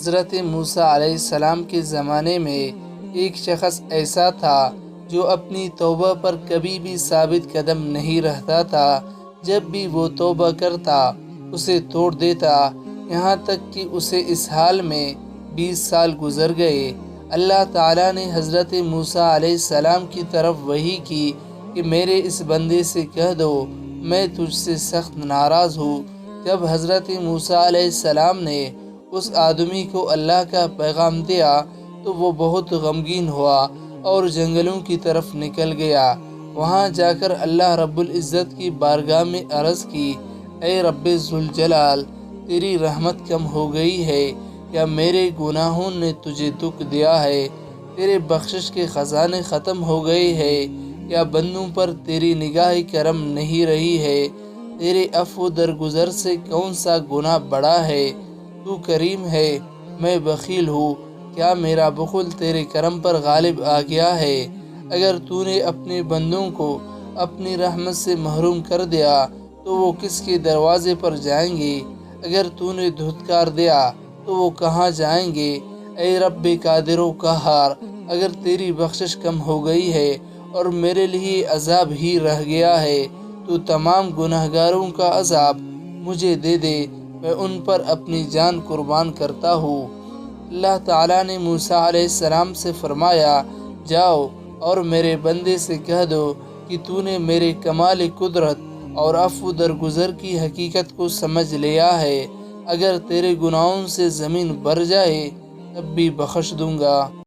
حضرت موسیٰ علیہ السلام کے زمانے میں ایک شخص ایسا تھا جو اپنی توبہ پر کبھی بھی ثابت قدم نہیں رہتا تھا۔ جب بھی وہ توبہ کرتا اسے توڑ دیتا، یہاں تک کہ اسے اس حال میں 20 سال گزر گئے۔ اللہ تعالیٰ نے حضرت موسیٰ علیہ السلام کی طرف وحی کی کہ میرے اس بندے سے کہہ دو میں تجھ سے سخت ناراض ہوں۔ جب حضرت موسیٰ علیہ السلام نے اس آدمی کو اللہ کا پیغام دیا تو وہ بہت غمگین ہوا اور جنگلوں کی طرف نکل گیا۔ وہاں جا کر اللہ رب العزت کی بارگاہ میں عرض کی، اے رب ذوالجلال، تیری رحمت کم ہو گئی ہے یا میرے گناہوں نے تجھے دکھ دیا ہے؟ تیرے بخشش کے خزانے ختم ہو گئے ہیں یا بندوں پر تیری نگاہ کرم نہیں رہی ہے؟ تیرے عفو درگزر سے کون سا گناہ بڑا ہے؟ تو کریم ہے، میں بخیل ہوں، کیا میرا بخل تیرے کرم پر غالب آ گیا ہے؟ اگر تو نے اپنے بندوں کو اپنی رحمت سے محروم کر دیا تو وہ کس کے دروازے پر جائیں گے؟ اگر تو نے دھتکار دیا تو وہ کہاں جائیں گے؟ اے رب قادر و قہار، اگر تیری بخشش کم ہو گئی ہے اور میرے لیے عذاب ہی رہ گیا ہے تو تمام گناہگاروں کا عذاب مجھے دے دے، میں ان پر اپنی جان قربان کرتا ہوں۔ اللہ تعالیٰ نے موسیٰ علیہ السلام سے فرمایا، جاؤ اور میرے بندے سے کہہ دو کہ تو نے میرے کمال قدرت اور عفو درگزر کی حقیقت کو سمجھ لیا ہے۔ اگر تیرے گناہوں سے زمین بھر جائے تب بھی بخش دوں گا۔